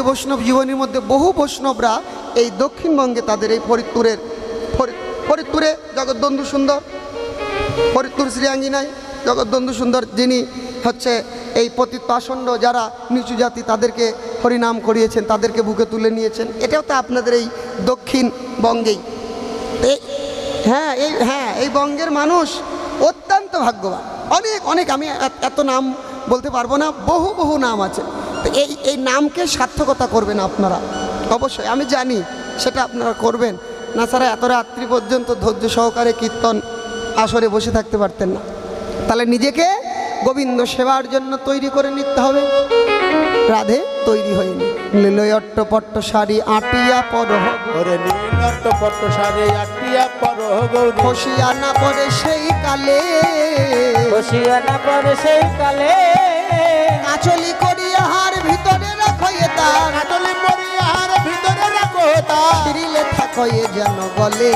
বৈষ্ণব জীবনীর মধ্যে বহু বৈষ্ণবরা এই দক্ষিণবঙ্গে তাদের এই ফরিদপুরে জগদ্বন্ধু সুন্দর, ফরিদপুর শ্রীআঙ্গিনায় জগদ্বন্ধু সুন্দর, যিনি হচ্ছে এই পতিত পাষণ্ড যারা নিচু জাতি তাদেরকে হরিনাম করিয়েছেন, তাদেরকে বুকে তুলে নিয়েছেন। এটাও তো আপনাদের এই দক্ষিণবঙ্গেই। এই বঙ্গের মানুষ অত্যন্ত ভাগ্যবান। অনেক অনেক, আমি এত নাম বলতে পারবো না, বহু বহু নাম আছে। তো এই নামকে সার্থকতা করবেন আপনারা অবশ্যই, আমি জানি সেটা আপনারা করবেন না, ছাড়া এত রাত্রি পর্যন্ত ধৈর্য সহকারে কীর্তন আসরে বসে থাকতে পারতেন না। তাহলে নিজেকে গোবিন্দ সেবার জন্য তৈরি করে নিতে হবে। রাধে তৈরি হয়নি, নীলয়ট্ট পট্ট শাড়ি আটিয়া পরহ, নীলয়ট্ট পট্ট শাড়ি আটিয়া পরহ, খসিয়া না পড়ে সেই কালে, খসিয়া না পড়ে সেই কালে, কাচলি করিয়া হার ভিতরে রাখো তার, কাটলি পরিয়া হার ভিতরে রাখো তার, ফিরিলে থাকো যেন গলে,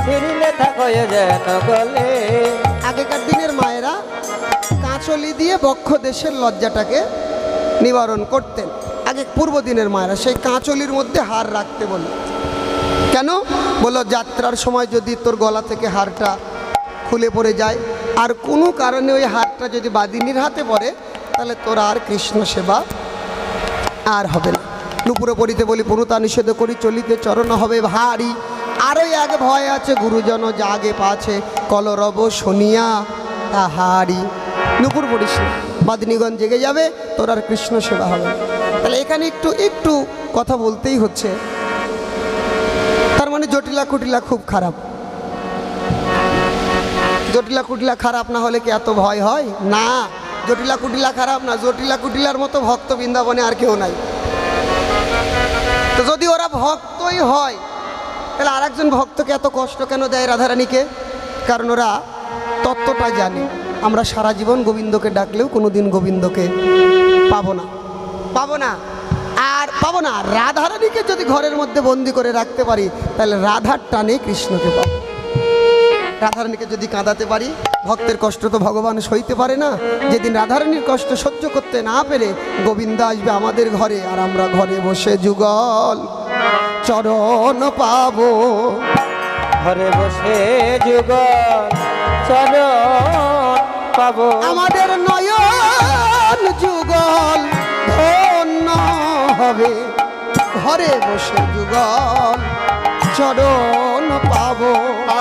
ফিরিলে থাকো যেন গলে। আগেকার দিনের মায়েরা কাঁচলি দিয়ে বক্ষ দেশের লজ্জাটাকে নিবারণ করতেন। আগে পূর্ব দিনের মায়েরা সেই কাঁচলির মধ্যে হার রাখতে বলল। কেন বলো? যাত্রার সময় যদি তোর গলা থেকে হারটা খুলে পড়ে যায়, আর কোনো কারণে ওই হারটা যদি বাদিনীর হাতে পড়ে, তাহলে তোর আর কৃষ্ণ সেবা আর হবে না। নুপুরে পড়িতে বলি পুনতা নিষেধ করি, চলিতে চরণ হবে ভারী। আরই আগে ভয় আছে গুরুজন জাগে পাছে, কলরব শুনিয়া তাহারি। নুপুর পড়িস বাদিনীগণ জেগে যাবে, তোর আর কৃষ্ণ সেবা হবে না। তাহলে এখানে একটু কথা বলতেই হচ্ছে। তার মানে জটিলা কুটিলা খুব খারাপ। জটিলা কুটিলা খারাপ না হলে কি এত ভয় হয়? না, জটিলা কুটিলা খারাপ না, জটিলা কুটিলার মতো ভক্ত বৃন্দাবনে আর কেউ নাই। তো যদি ওরা ভক্তই হয়, তাহলে আর একজন ভক্তকে এত কষ্ট কেন দেয় রাধারানীকে? কারণ ওরা তত্ত্বটা জানে, আমরা সারা জীবন গোবিন্দকে ডাকলেও কোনোদিন গোবিন্দকে পাবো না আর পাবো না। রাধারানীকে যদি ঘরের মধ্যে বন্দি করে রাখতে পারি, তাহলে রাধার টানে কৃষ্ণকে পাবো। রাধারানীকে যদি কাঁদাতে পারি, ভক্তের কষ্ট তো ভগবান সইতে পারে না। যেদিন রাধারানীর কষ্ট সহ্য করতে না পেরে গোবিন্দ আসবে আমাদের ঘরে, আর আমরা ঘরে বসে যুগল চরণ পাবো। ঘরে বসে যুগল চরণ পাবো। আমাদের নয়ন যুগল ধন্য হবে, ঘরে বসে যুগল চরণ পাবো।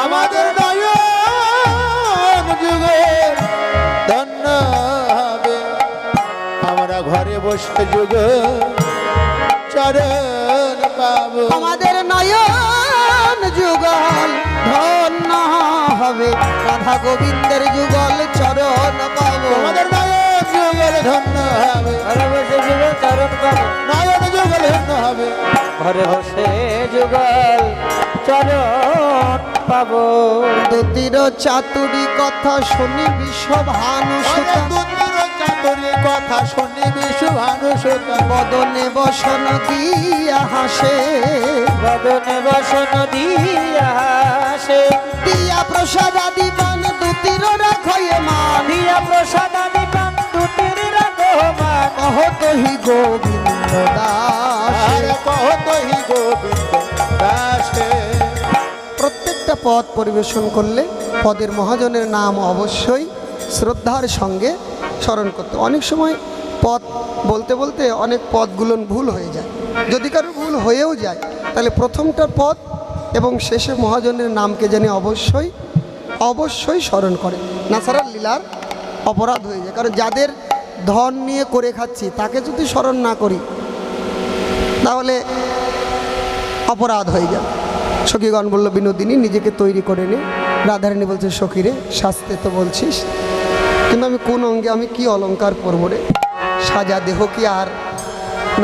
আমাদের নয়ন যুগে ধন্য হবে, আমরা ঘরে বসে যুগে চরণ পাবো। আমাদের নয়ন যুগল ধন্য হবে, রাধা গোবিন্দের যুগল চরণ পাবো। আমাদের নয়ন যুগল ধন্য হবে, ঘরে বসে যুগল চরণ পাবো। নয়ন যুগল ধন্য হবে, ঘরে বসে যুগল চরণ পাবো। দুতির চাতুরি কথা শুনি বিশ্বভানু সুতা, চাতুরি কথা শুনি বিশ্বভানু সুতা, বদনে বসন দিয়া হাসে, বদনে বসন দিয়া হাসে, দিয়া প্রসাদ আদি পান দুতির রাখয়ে মান, দিয়া প্রসাদ আদি পান দুটির রাখো মান। কহতহি গোবিন্দ দাস, কহতহি গোবিন্দ দাসে। প্রত্যেকটা পদ পরিবেশন করলে পদের মহাজনের নাম অবশ্যই শ্রদ্ধার সঙ্গে স্মরণ করতে। অনেক সময় পদ বলতে বলতে অনেক পদগুলো ভুল হয়ে যায়। যদি কারো ভুল হয়েও যায়, তাহলে প্রথমটা পদ এবং শেষে মহাজনের নামকে জানি অবশ্যই স্মরণ করে, না ছাড়া লীলার অপরাধ হয়ে যায়। কারণ যাদের ধন নিয়ে করে খাচ্ছি তাকে যদি স্মরণ না করি, তাহলে অপরাধ হয়ে যাবে। সখীগণ বলল বিনোদিনী নিজেকে তৈরি করে নে। রাধারানী বলছে সখীরে শাস্তে তো বলছিস, কিন্তু আমি কোন অঙ্গে আমি কি অলংকার পরবো রে? সাজা দেহ কি আর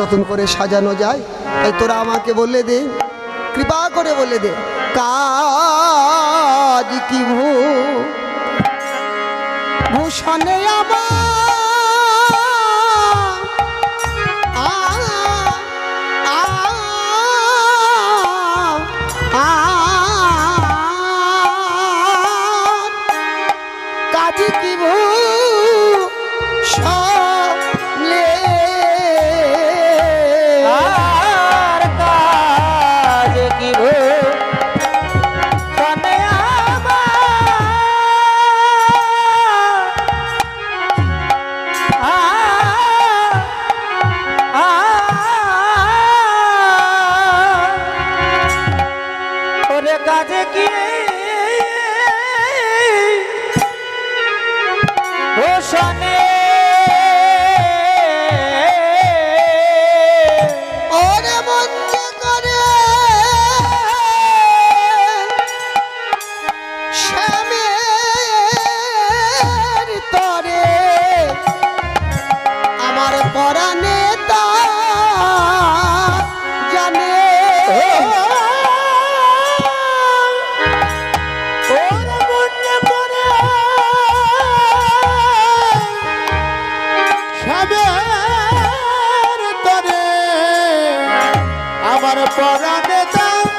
নতুন করে সাজানো যায়? তাই তোরা আমাকে বলে দে, কৃপা করে বলে দে, কাজ কি ভূষণে আমার কাজী কি ভূষণে ভূষণে ওরে মন যে করে শ্যামের তরে আমার পরাণে তা জানে ওরে মনে করে স্বামীর তরে আমার পরাণে জানে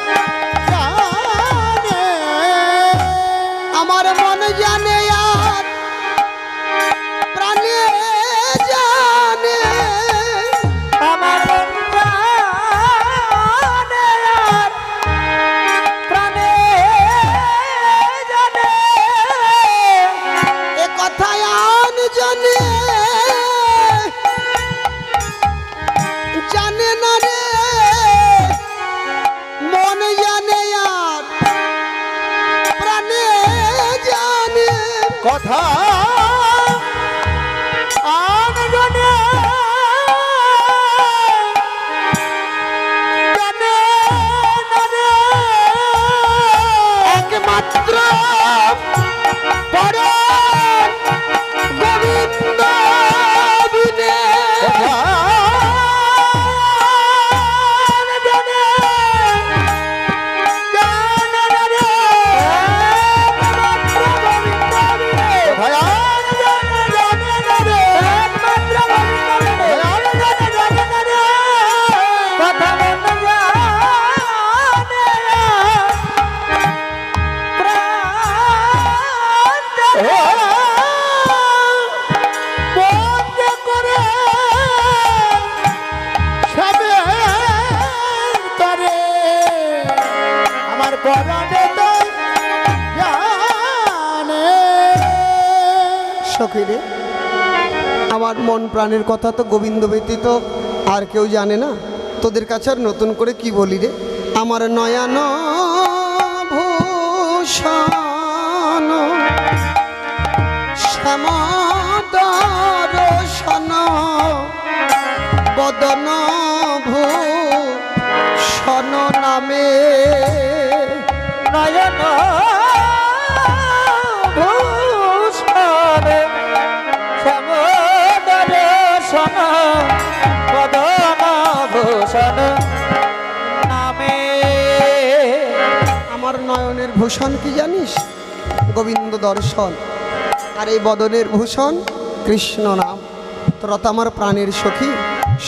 আমার মন জানে আর প্রাণে জানে আমার মন জানে আর প্রাণে জানে এ কথায় আন জানে জানে না রে মন জানে আর প্রাণে জানে কথা আন জানে জানে না রে একমাত্র পরম গোবিন্দ বিনে আমার পরাণে তো জানে সখী রে আমার মন প্রাণের কথা তো গোবিন্দ ব্যতীত আর কেউ জানে না। তোদের কাছে আর নতুন করে কি বলি রে, আমার নয়ন ভূষণ শ্যাম দর্শন বদন ভূষণ নামে নয়ন ভূষণ শ্যামদর্শন বদন ভূষণ নামে আমার নয়নের ভূষণ কি জানিস? গোবিন্দ দর্শন। আর এই বদনের ভূষণ কৃষ্ণ নাম। তোরা তো আমার প্রাণের সখী,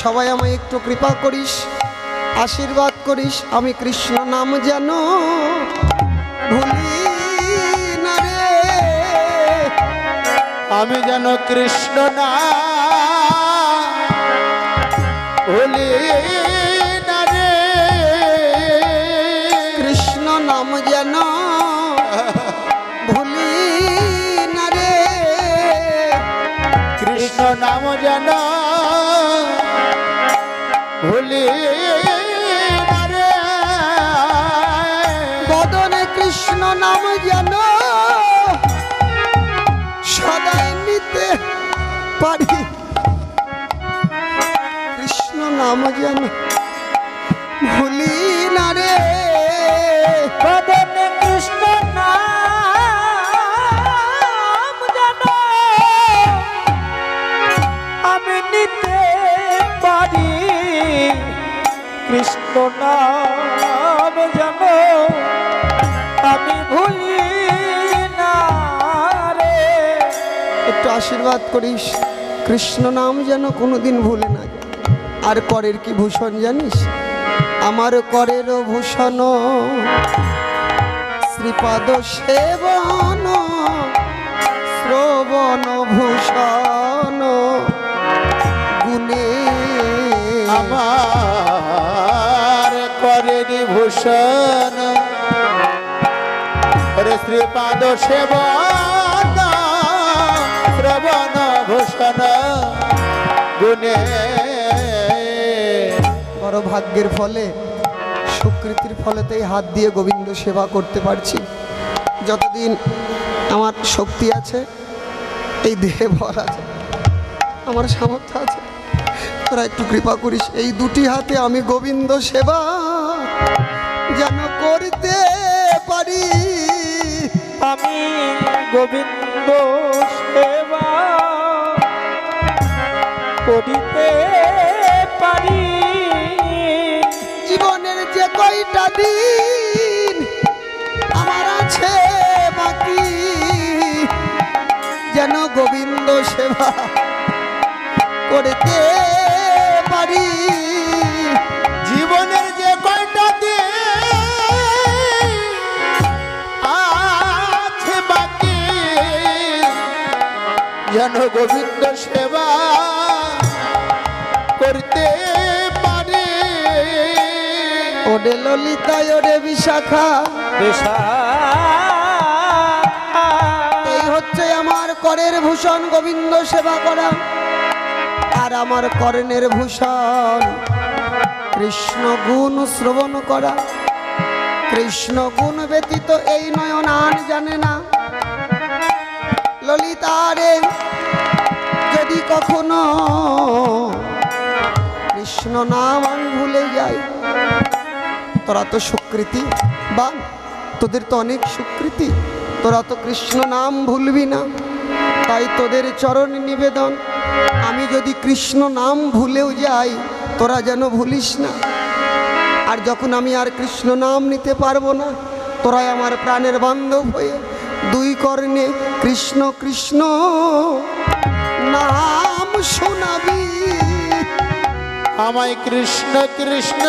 সবাই আমায় একটু কৃপা করিস, আশীর্বাদ করিস, আমি কৃষ্ণ নাম যেন ভুলি না রে। আমি যেন কৃষ্ণ না ভুলি না রে কৃষ্ণ নাম যেন ভুলি না রে। কৃষ্ণ নাম যেন ভুলি না রে বদনে কৃষ্ণ নাম যেন সদাই নিতে পারি। কৃষ্ণ নাম যেন ভুলি না রে। বদনে কৃষ্ণ নাম যেন আমি নিতে পারি। কৃষ্ণ নাম যেন আমি ভুলি না রে। একটু আশীর্বাদ করিস, কৃষ্ণ নাম যেন কোনোদিন ভুলে না যায়। আর করের কি ভূষণ জানিস? আমার করের ভূষণ শ্রীপাদ সেবন শ্রবণ ভূষণ গুণে আমার করেনি ভূষণ ওরে শ্রীপাদ সেবন শ্রবণ ভূষণ গুণে বড় ভাগ্যের ফলে, সুকৃতির ফলে তো এই হাত দিয়ে গোবিন্দ সেবা করতে পারছি। যতদিন আমার শক্তি আছে এই দেহে বল আছে, আমার সামর্থ্য আছে, তোরা একটু কৃপা করিস এই দুটি হাতে আমি গোবিন্দ সেবা যেন করতে পারি। আমি গোবিন্দ সেবা করিতে পারি। জীবনের যে কয়টা দিন আমার আছে বাকি যেন গোবিন্দ সেবা করতে পারি। জীবনের যে কয়টা দিন আছে বাকি যেন গোবিন্দ সেবা করতে পারে। ওরে ললিতা ওরে বিশাখা, এই হচ্ছে আমার করের ভূষণ গোবিন্দ সেবা করা। আর আমার কর্ণের ভূষণ কৃষ্ণ গুণ শ্রবণ করা। কৃষ্ণ গুণ ব্যতীত এই নয়ন আন জানে না। ললিতা রে যদি কখনো কৃষ্ণ নাম আমি ভুলে যাই, তোরা তো সুকৃতি বা তোদের তো অনেক সুকৃতি, তোরা তো কৃষ্ণ নাম ভুলবি না। তাই তোদের চরণ নিবেদন, আমি যদি কৃষ্ণ নাম ভুলেও যাই তোরা যেন ভুলিস না। আর যখন আমি আর কৃষ্ণ নাম নিতে পারবো না, তোরাই আমার প্রাণের বান্ধব হয়ে দুই কর্ণে কৃষ্ণ কৃষ্ণ নাম শোনাবি। আমায় কৃষ্ণ কৃষ্ণ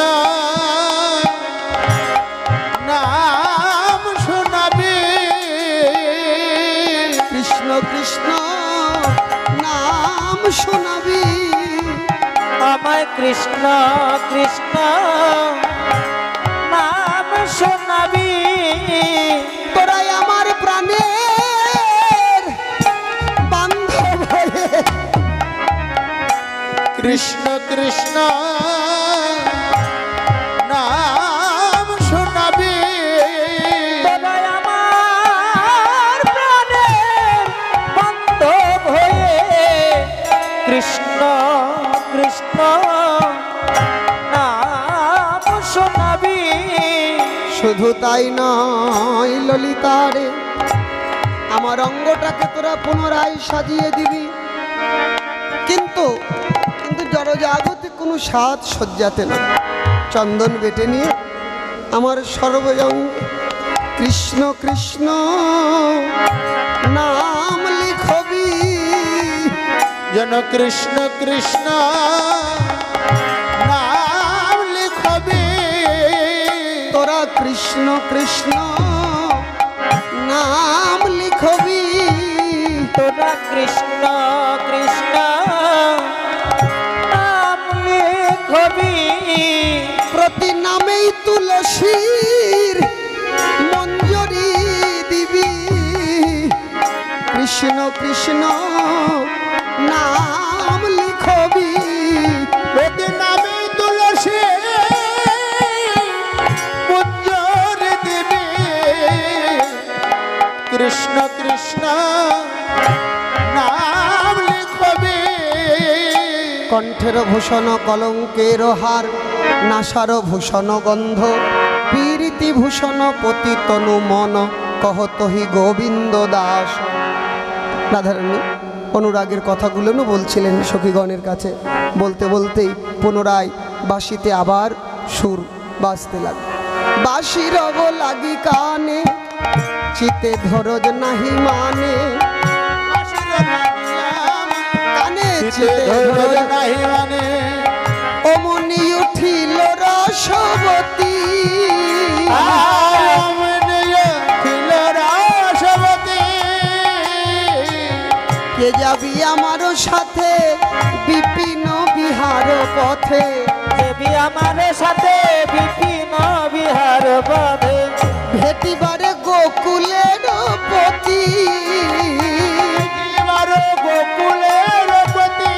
নাম শোনাবি। কৃষ্ণ কৃষ্ণ নাম শোনাবি। আমায় কৃষ্ণ কৃষ্ণ নাম শোনাবি। তোরাই আমার প্রাণের বান্ধব হয়ে কৃষ্ণ কৃষ্ণ নাম শোনাবি। তোরাই আমার প্রাণের বান্ধব হয়ে কৃষ্ণ কৃষ্ণ নাম শোনাবি। শুধু তাই নয় ললিতা রে, আমার অঙ্গটাকে তোরা পুনরায় সাজিয়ে দিবি। কিন্তু জড়জাগতিক কোনো সাজ সজ্জাতে না, চন্দন বেটে নিয়ে আমার সর্বজঙ্গ কৃষ্ণ কৃষ্ণ নাম লিখবি। যেন কৃষ্ণ কৃষ্ণ নাম লিখবি। তোরা কৃষ্ণ কৃষ্ণ নাম লিখবি। তোরা কৃষ্ণ কৃষ্ণ নাম লিখবি। প্রতি নামেই তুলসীর মঞ্জরি দিবি। কৃষ্ণ কৃষ্ণ নাম লিখবি। প্রতি নামে তুলসী মঞ্জুর দিবি। কৃষ্ণ কৃষ্ণ নাম লিখবি। কণ্ঠের ভূষণ কলঙ্কের হার, নাসার ভূষণ গন্ধ, পীরিতি ভূষণ পতিতনু মন, কহতহি গোবিন্দ দাস। রাধারানী অনুরাগের কথাগুলো বলছিলেন সখীগণের কাছে, বলতে বলতেই পুনরায় বাঁশিতে আবার সুর বাজতে লাগলো। বাঁশি রব লাগি কানে, চিতে ধরজ নাহি মানে। কানে চিতে ধরজ নাহি মানে। অমনি উঠিল রসবতী। কে যাবি আমার সাথে বিপিন বিহার পথে। দেবী আমার সাথে বিপিন বিহার পথে। ভেটিবারে গোকুলের পতি। গোকুলের পতি।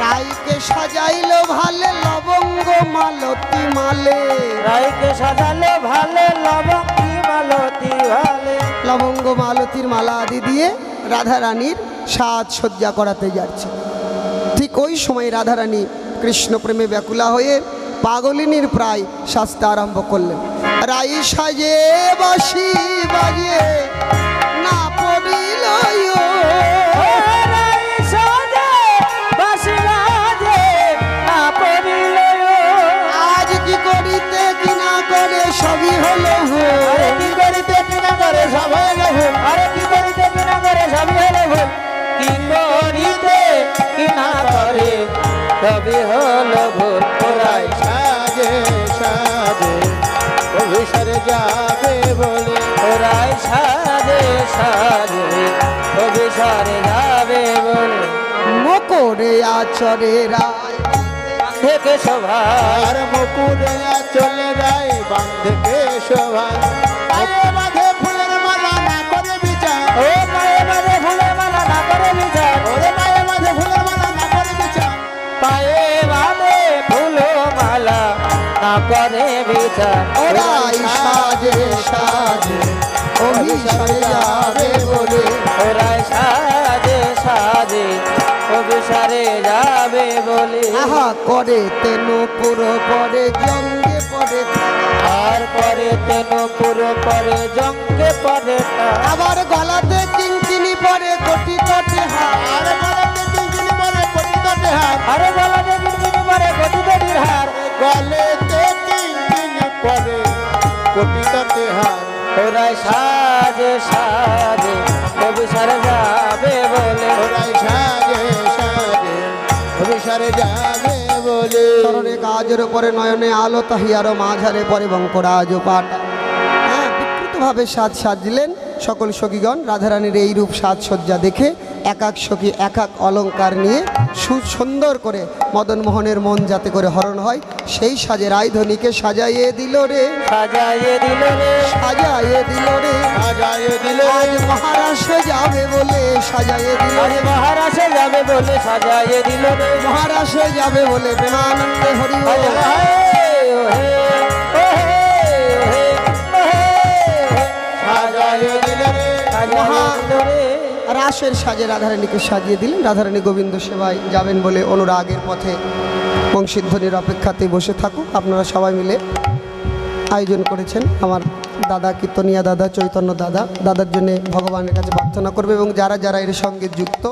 রাইকে সাজাইল ভালে লবঙ্গ মালতী মালে। রাইকে সাজালে ভালে লবঙ্গি মালতী ভালে। লবঙ্গ মালতীর মালা আদি দিয়ে রাধারানীর সাজসজ্জা করাতে যাচ্ছে। ঠিক ওই সময় রাধারানী কৃষ্ণ প্রেমে ব্যাকুলা হয়ে পাগলিনীর প্রায় সাজতে আরম্ভ করলেন। রাই সাজে বাঁশি বাজে না পড়িল রাই সাজে বাঁশি বাজে না পড়িল। আজ কি করিতে কি না করে সবই হলো আরে কি করিতে কি না করে সব হলো ভুল। আরে কি করিতে কি না করে সবই হলো ভুল। কি করিতে কি না করে সবই হলো ভুল। ওরাই সাজে সাজে অভিসারে যাবে বলে ওরাই সাজে সাজে অভিসারে যাবে বলে মকরে আচরে রায় থেকে শোভা আর মুকুরে চলে যায় বান্ধে শোভা পায়ে বাঁধে ফুলের মালা না করে বিচার ও পায়ে বাঁধে ফুলের মালা না করে বিচার। ওরে পায়ে বাঁধে ফুলের মালা না করে বিচার পায়ে বাঁধে ফুল মালা না করে বিচার। ওরাই সাজে সাজে অভিসারে যাবে বলে ওরাই সাজে সাজে অভিসারে যাবে বলে আহা করে তেন পুরো পরে জঙ্গে পরে আর পরে তেন পুরো পরে জঙ্গে পরে আবার গলাতে কিনকিনি পরে কোটি কোটি হার আর গলাতে কিনকিনি পরে পরিতটে হাত আরে বলা যে কিনকিনি পরে কোটি কোটির হার। গলেতে কিনকিনি পরে পরিতটে হাত ওরাই সাজে সাজে অভিসারে যাবে বলে ওরাই সাজে সাজে অভিসারে যাবে বলে চরণে কাজের উপরে নয়নে আলো তাহিয়ারও মাঝারে পরে বঙ্করাজ পাট। হ্যাঁ, বিকৃতভাবে সাজলেন সকল সখীগণ। রাধারানীর এই রূপ সাজসজ্জা দেখে এক এক সখী এক এক অলঙ্কার নিয়ে সুন্দর করে মদন মোহনের মন যাতে করে হরণ হয় সেই সাজে রায়ধনীকে সাজাইয়ে দিল রে, সাজাইয়ে দিল রে সাজাইয়ে দিল রে। সাজায়ে দিল আজ মহারাষ্ট্রে যাবে বলে সাজাইয়ে দিল আরে রে, মহারাষ্ট্রে যাবে বলে সাজাইয়ে দিল রে। মহারাষ্ট্রে যাবে বলে প্রেমানন্দে হরি বল। সাজায়ে দিল রে রাসের সাজে রাধারানীকে সাজিয়ে দিলেন। রাধারানী গোবিন্দ সেবায় যাবেন বলে অনুরাগের পথে বংশীধ্বনির অপেক্ষাতেই বসে থাকুক। আপনারা সবাই মিলে আয়োজন করেছেন। আমার দাদা কীর্তনিয়া দাদা, চৈতন্য দাদার জন্য ভগবানের কাছে প্রার্থনা করবে এবং যারা যারা এর সঙ্গে যুক্ত